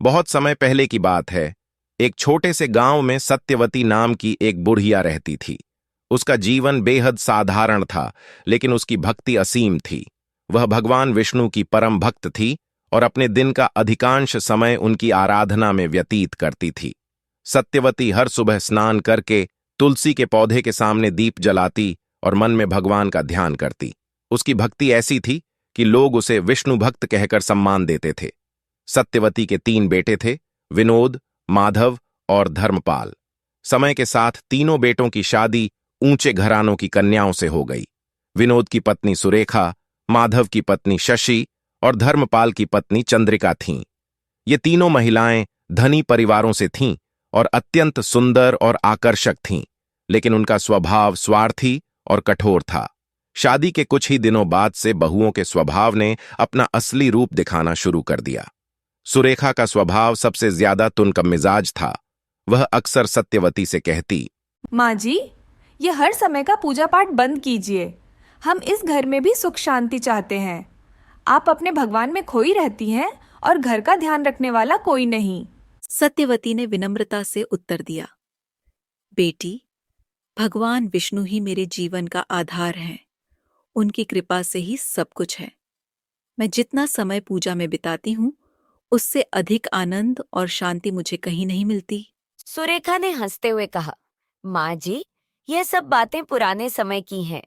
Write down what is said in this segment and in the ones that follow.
बहुत समय पहले की बात है। एक छोटे से गांव में सत्यवती नाम की एक बुढ़िया रहती थी। उसका जीवन बेहद साधारण था, लेकिन उसकी भक्ति असीम थी। वह भगवान विष्णु की परम भक्त थी और अपने दिन का अधिकांश समय उनकी आराधना में व्यतीत करती थी। सत्यवती हर सुबह स्नान करके तुलसी के पौधे के सामने दीप जलाती और मन में भगवान का ध्यान करती। उसकी भक्ति ऐसी थी कि लोग उसे विष्णु भक्त कहकर सम्मान देते थे। सत्यवती के 3 बेटे थे, विनोद, माधव और धर्मपाल। समय के साथ तीनों बेटों की शादी ऊंचे घरानों की कन्याओं से हो गई। विनोद की पत्नी सुरेखा, माधव की पत्नी शशि और धर्मपाल की पत्नी चंद्रिका थीं। ये तीनों महिलाएं धनी परिवारों से थीं और अत्यंत सुंदर और आकर्षक थीं, लेकिन उनका स्वभाव स्वार्थी और कठोर था। शादी के कुछ ही दिनों बाद से बहुओं के स्वभाव ने अपना असली रूप दिखाना शुरू कर दिया। सुरेखा का स्वभाव सबसे ज्यादा तुनकम मिजाज था। वह अक्सर सत्यवती से कहती, माँ जी, ये हर समय का पूजा पाठ बंद कीजिए। हम इस घर में भी सुख शांति चाहते हैं। आप अपने भगवान में खोई रहती हैं और घर का ध्यान रखने वाला कोई नहीं। सत्यवती ने विनम्रता से उत्तर दिया, बेटी, भगवान विष्णु ही मेरे जीवन का आधार हैं। उनकी कृपा से ही सब कुछ है। मैं जितना समय पूजा में बिताती हूँ, उससे अधिक आनंद और शांति मुझे कहीं नहीं मिलती। सुरेखा ने हंसते हुए कहा, माँ जी, यह सब बातें पुराने समय की हैं।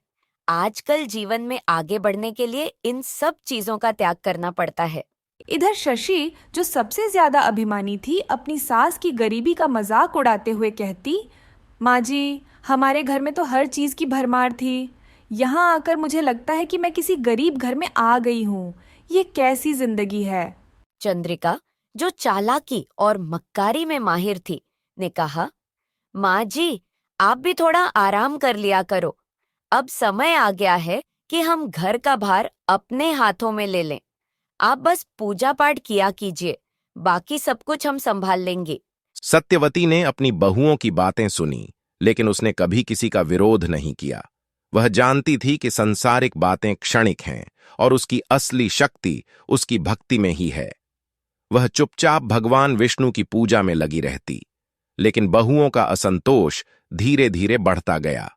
आजकल जीवन में आगे बढ़ने के लिए इन सब चीजों का त्याग करना पड़ता है। इधर शशि, जो सबसे ज्यादा अभिमानी थी, अपनी सास की गरीबी का मजाक उड़ाते हुए कहती, माँ जी, हमारे घर में तो हर चीज की भरमार थी। यहाँ आकर मुझे लगता है कि मैं किसी गरीब घर में आ गई हूँ। ये कैसी जिंदगी है। चंद्रिका, जो चालाकी और मक्कारी में माहिर थी, ने कहा, माँ जी, आप भी थोड़ा आराम कर लिया करो। अब समय आ गया है कि हम घर का भार अपने हाथों में ले लें। आप बस पूजा पाठ किया कीजिए, बाकी सब कुछ हम संभाल लेंगे। सत्यवती ने अपनी बहुओं की बातें सुनी, लेकिन उसने कभी किसी का विरोध नहीं किया। वह जानती थी कि सांसारिक बातें क्षणिक हैं और उसकी असली शक्ति उसकी भक्ति में ही है। वह चुपचाप भगवान विष्णु की पूजा में लगी रहती, लेकिन बहुओं का असंतोष धीरे धीरे बढ़ता गया।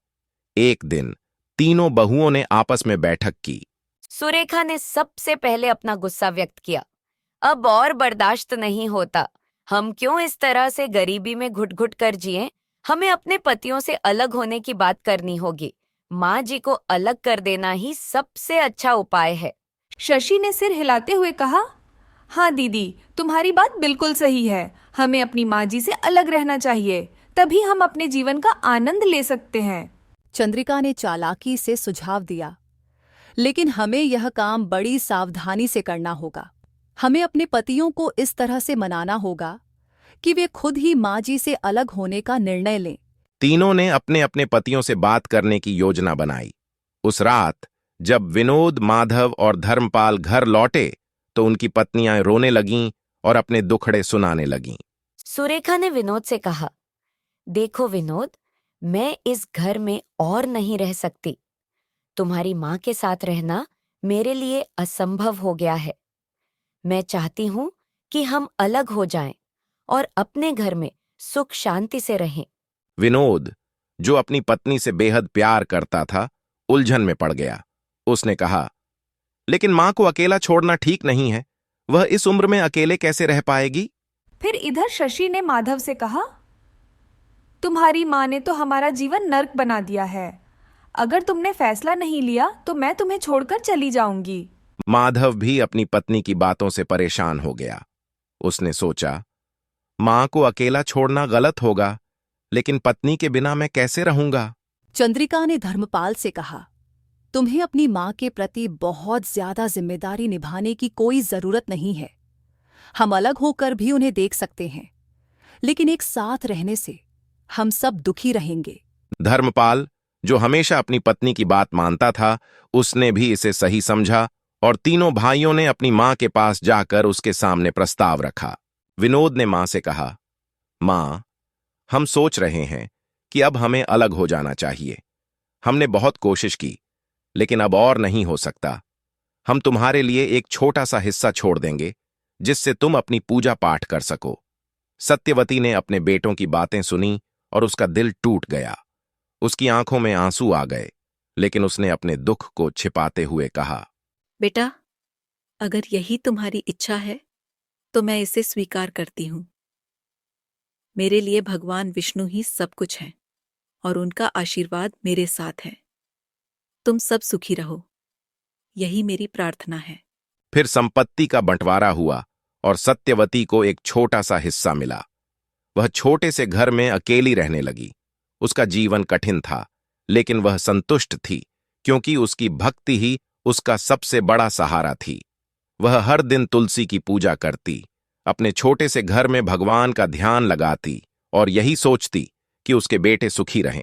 एक दिन तीनों बहुओं ने आपस में बैठक की। सुरेखा ने सबसे पहले अपना गुस्सा व्यक्त किया। अब और बर्दाश्त नहीं होता। हम क्यों इस तरह से गरीबी में घुट घुट कर जिएं? हमें अपने पतियों से अलग होने की बात करनी होगी। माँ जी को अलग कर देना ही सबसे अच्छा उपाय है। शशि ने सिर हिलाते हुए कहा, हाँ दीदी, तुम्हारी बात बिल्कुल सही है। हमें अपनी माँ जी से अलग रहना चाहिए, तभी हम अपने जीवन का आनंद ले सकते हैं। चंद्रिका ने चालाकी से सुझाव दिया, लेकिन हमें यह काम बड़ी सावधानी से करना होगा। हमें अपने पतियों को इस तरह से मनाना होगा कि वे खुद ही माँ जी से अलग होने का निर्णय लें। तीनों ने अपने अपने पतियों से बात करने की योजना बनाई। उस रात जब विनोद, माधव और धर्मपाल घर लौटे तो उनकी पत्नियां रोने लगीं और अपने दुखड़े सुनाने लगीं। सुरेखा ने विनोद से कहा, देखो विनोद, मैं इस घर में और नहीं रह सकती। तुम्हारी माँ के साथ रहना मेरे लिए असंभव हो गया है। मैं चाहती हूँ कि हम अलग हो जाएं और अपने घर में सुख शांति से रहें। विनोद, जो अपनी पत्नी से बेहद प्यार करता था, उलझन में पड़ गया। उसने कहा, लेकिन मां को अकेला छोड़ना ठीक नहीं है। वह इस उम्र में अकेले कैसे रह पाएगी? फिर इधर शशि ने माधव से कहा, तुम्हारी माँ ने तो हमारा जीवन नर्क बना दिया है। अगर तुमने फैसला नहीं लिया तो मैं तुम्हें छोड़कर चली जाऊंगी। माधव भी अपनी पत्नी की बातों से परेशान हो गया। उसने सोचा, मां को अकेला छोड़ना गलत होगा, लेकिन पत्नी के बिना मैं कैसे रहूंगा? चंद्रिका ने धर्मपाल से कहा, तुम्हें अपनी माँ के प्रति बहुत ज्यादा जिम्मेदारी निभाने की कोई जरूरत नहीं है। हम अलग होकर भी उन्हें देख सकते हैं, लेकिन एक साथ रहने से हम सब दुखी रहेंगे। धर्मपाल, जो हमेशा अपनी पत्नी की बात मानता था, उसने भी इसे सही समझा और तीनों भाइयों ने अपनी मां के पास जाकर उसके सामने प्रस्ताव रखा। विनोद ने मां से कहा, मां, हम सोच रहे हैं कि अब हमें अलग हो जाना चाहिए। हमने बहुत कोशिश की, लेकिन अब और नहीं हो सकता। हम तुम्हारे लिए एक छोटा सा हिस्सा छोड़ देंगे, जिससे तुम अपनी पूजा पाठ कर सको। सत्यवती ने अपने बेटों की बातें सुनी और उसका दिल टूट गया। उसकी आंखों में आंसू आ गए, लेकिन उसने अपने दुख को छिपाते हुए कहा, बेटा, अगर यही तुम्हारी इच्छा है तो मैं इसे स्वीकार करती हूं। मेरे लिए भगवान विष्णु ही सब कुछ है और उनका आशीर्वाद मेरे साथ है। तुम सब सुखी रहो, यही मेरी प्रार्थना है। फिर संपत्ति का बंटवारा हुआ और सत्यवती को एक छोटा सा हिस्सा मिला। वह छोटे से घर में अकेली रहने लगी। उसका जीवन कठिन था, लेकिन वह संतुष्ट थी, क्योंकि उसकी भक्ति ही उसका सबसे बड़ा सहारा थी। वह हर दिन तुलसी की पूजा करती, अपने छोटे से घर में भगवान का ध्यान लगाती और यही सोचती कि उसके बेटे सुखी रहें।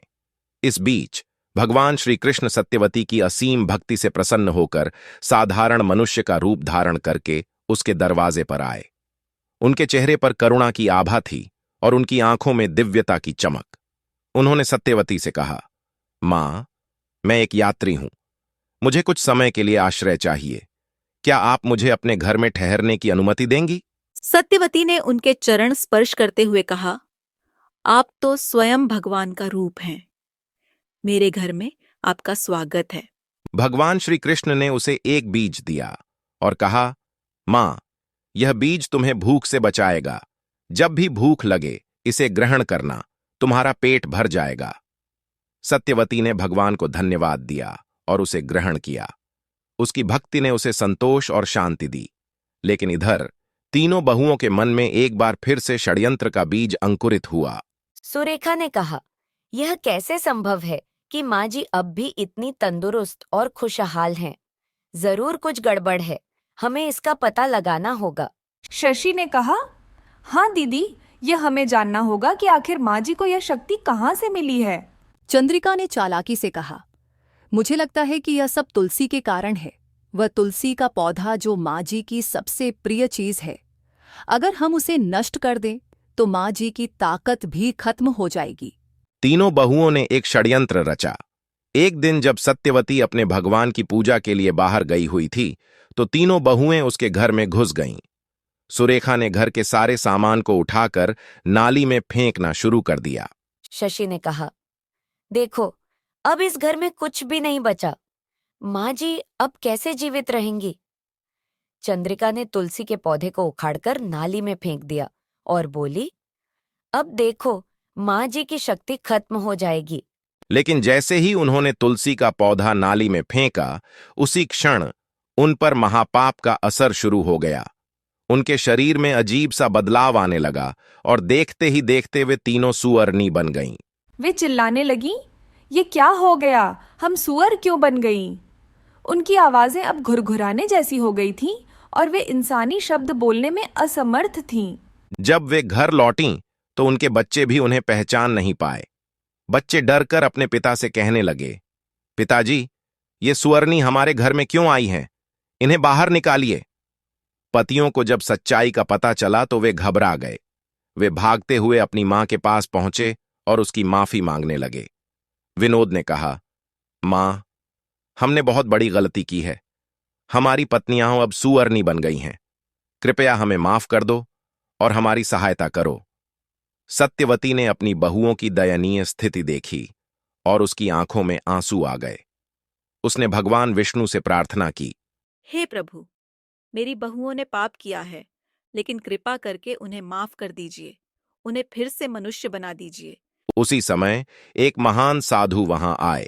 इस बीच भगवान श्री कृष्ण सत्यवती की असीम भक्ति से प्रसन्न होकर साधारण मनुष्य का रूप धारण करके उसके दरवाजे पर आए। उनके चेहरे पर करुणा की आभा थी और उनकी आंखों में दिव्यता की चमक। उन्होंने सत्यवती से कहा, मां, मैं एक यात्री हूं। मुझे कुछ समय के लिए आश्रय चाहिए। क्या आप मुझे अपने घर में ठहरने की अनुमति देंगी? सत्यवती ने उनके चरण स्पर्श करते हुए कहा, आप तो स्वयं भगवान का रूप हैं। मेरे घर में आपका स्वागत है। भगवान श्री कृष्ण ने उसे एक बीज दिया और कहा, मां, यह बीज तुम्हें भूख से बचाएगा। जब भी भूख लगे इसे ग्रहण करना, तुम्हारा पेट भर जाएगा। सत्यवती ने भगवान को धन्यवाद दिया और उसे ग्रहण किया। उसकी भक्ति ने उसे संतोष और शांति दी। लेकिन इधर तीनों बहुओं के मन में एक बार फिर से षड्यंत्र का बीज अंकुरित हुआ। सुरेखा ने कहा, यह कैसे संभव है कि माँ जी अब भी इतनी तंदुरुस्त और खुशहाल हैं? जरूर कुछ गड़बड़ है, हमें इसका पता लगाना होगा। शशि ने कहा, हाँ दीदी, यह हमें जानना होगा कि आखिर माँ जी को यह शक्ति कहाँ से मिली है। चंद्रिका ने चालाकी से कहा, मुझे लगता है कि यह सब तुलसी के कारण है। वह तुलसी का पौधा जो माँ जी की सबसे प्रिय चीज है। अगर हम उसे नष्ट कर दें तो माँ जी की ताकत भी खत्म हो जाएगी। तीनों बहुओं ने एक षड्यंत्र रचा। एक दिन जब सत्यवती अपने भगवान की पूजा के लिए बाहर गई हुई थी, तो तीनों बहुएं उसके घर में घुस गईं। सुरेखा ने घर के सारे सामान को उठाकर नाली में फेंकना शुरू कर दिया। शशि ने कहा, देखो, अब इस घर में कुछ भी नहीं बचा। माँ जी अब कैसे जीवित रहेंगी? चंद्रिका ने तुलसी के पौधे को उखाड़कर नाली में फेंक दिया और बोली, अब देखो, माँ जी की शक्ति खत्म हो जाएगी। लेकिन जैसे ही उन्होंने तुलसी का पौधा नाली में फेंका, उसी क्षण उन पर महापाप का असर शुरू हो गया। उनके शरीर में अजीब सा बदलाव आने लगा और देखते ही देखते वे तीनों सुअरनी बन गईं। वे चिल्लाने लगीं, ये क्या हो गया? हम सुअर क्यों बन गईं? उनकी आवाजें अब घुरघुराने जैसी हो गई थीं और वे इंसानी शब्द बोलने में असमर्थ थीं। जब वे घर लौटीं तो उनके बच्चे भी उन्हें पहचान नहीं पाए। बच्चे डरकर अपने पिता से कहने लगे, पिताजी, ये सुअरनी हमारे घर में क्यों आई हैं? इन्हें बाहर निकालिए। पतियों को जब सच्चाई का पता चला तो वे घबरा गए। वे भागते हुए अपनी मां के पास पहुंचे और उसकी माफी मांगने लगे। विनोद ने कहा, मां, हमने बहुत बड़ी गलती की है। हमारी पत्नियां अब सुअरनी बन गई हैं। कृपया हमें माफ कर दो और हमारी सहायता करो। सत्यवती ने अपनी बहुओं की दयनीय स्थिति देखी और उसकी आंखों में आंसू आ गए। उसने भगवान विष्णु से प्रार्थना की, हे प्रभु, मेरी बहुओं ने पाप किया है, लेकिन कृपा करके उन्हें माफ कर दीजिए। उन्हें फिर से मनुष्य बना दीजिए। उसी समय एक महान साधु वहां आए।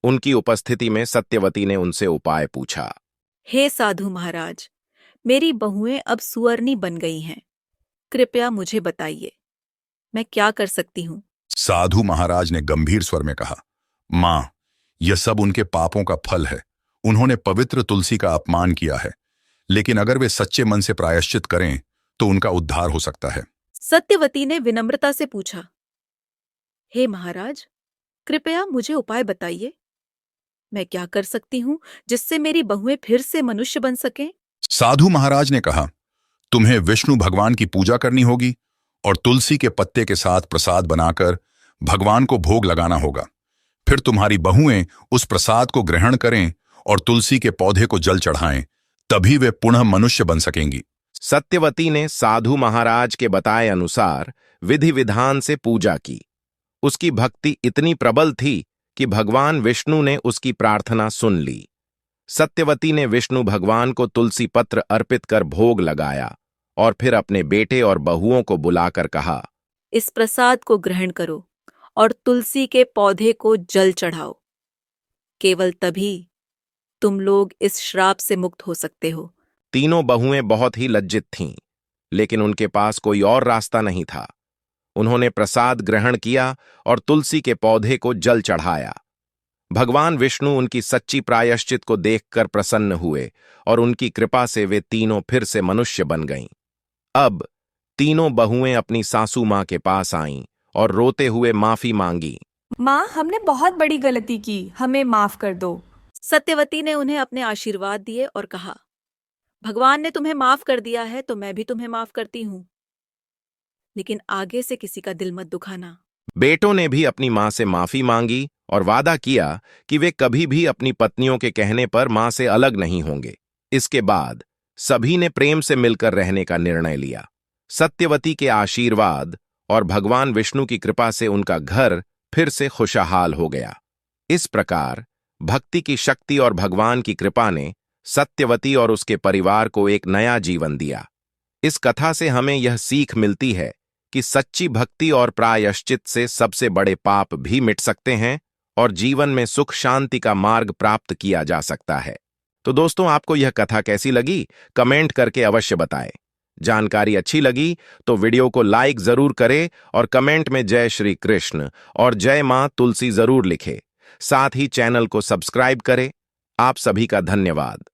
उनकी उपस्थिति में सत्यवती ने उनसे उपाय पूछा। हे साधु महाराज, मेरी बहुएं अब सुअरनी बन गई हैं। कृपया मुझे बताइए, मैं क्या कर सकती हूँ? साधु महाराज ने गंभीर स्वर में कहा, मां, यह सब उनके पापों का फल है। उन्होंने पवित्र तुलसी का अपमान किया है, लेकिन अगर वे सच्चे मन से प्रायश्चित करें तो उनका उद्धार हो सकता है। सत्यवती ने विनम्रता से पूछा, हे महाराज, कृपया मुझे उपाय बताइए। मैं क्या कर सकती हूँ जिससे मेरी बहुएं फिर से मनुष्य बन सकें? साधु महाराज ने कहा, तुम्हें विष्णु भगवान की पूजा करनी होगी और तुलसी के पत्ते के साथ प्रसाद बनाकर भगवान को भोग लगाना होगा। फिर तुम्हारी बहुएं उस प्रसाद को ग्रहण करें और तुलसी के पौधे को जल चढ़ाएं, तभी वे पुनः मनुष्य बन सकेंगी। सत्यवती ने साधु महाराज के बताए अनुसार विधि विधान से पूजा की। उसकी भक्ति इतनी प्रबल थी कि भगवान विष्णु ने उसकी प्रार्थना सुन ली। सत्यवती ने विष्णु भगवान को तुलसी पत्र अर्पित कर भोग लगाया और फिर अपने बेटे और बहुओं को बुलाकर कहा, इस प्रसाद को ग्रहण करो और तुलसी के पौधे को जल चढ़ाओ। केवल तभी तुम लोग इस श्राप से मुक्त हो सकते हो। तीनों बहुएं बहुत ही लज्जित थीं, लेकिन उनके पास कोई और रास्ता नहीं था। उन्होंने प्रसाद ग्रहण किया और तुलसी के पौधे को जल चढ़ाया। भगवान विष्णु उनकी सच्ची प्रायश्चित को देखकर प्रसन्न हुए और उनकी कृपा से वे तीनों फिर से मनुष्य बन गईं। अब तीनों बहुएं अपनी सासू मां के पास आईं और रोते हुए माफी मांगी। माँ, हमने बहुत बड़ी गलती की, हमें माफ कर दो। सत्यवती ने उन्हें अपने आशीर्वाद दिए और कहा, भगवान ने तुम्हें माफ कर दिया है तो मैं भी तुम्हें माफ करती हूं, लेकिन आगे से किसी का दिल मत दुखाना। बेटों ने भी अपनी मां से माफी मांगी और वादा किया कि वे कभी भी अपनी पत्नियों के कहने पर मां से अलग नहीं होंगे। इसके बाद सभी ने प्रेम से मिलकर रहने का निर्णय लिया। सत्यवती के आशीर्वाद और भगवान विष्णु की कृपा से उनका घर फिर से खुशहाल हो गया। इस प्रकार भक्ति की शक्ति और भगवान की कृपा ने सत्यवती और उसके परिवार को एक नया जीवन दिया। इस कथा से हमें यह सीख मिलती है कि सच्ची भक्ति और प्रायश्चित से सबसे बड़े पाप भी मिट सकते हैं और जीवन में सुख शांति का मार्ग प्राप्त किया जा सकता है। तो दोस्तों, आपको यह कथा कैसी लगी कमेंट करके अवश्य बताएं। जानकारी अच्छी लगी तो वीडियो को लाइक जरूर करें और कमेंट में जय श्री कृष्ण और जय मां तुलसी जरूर लिखें। साथ ही चैनल को सब्सक्राइब करें। आप सभी का धन्यवाद।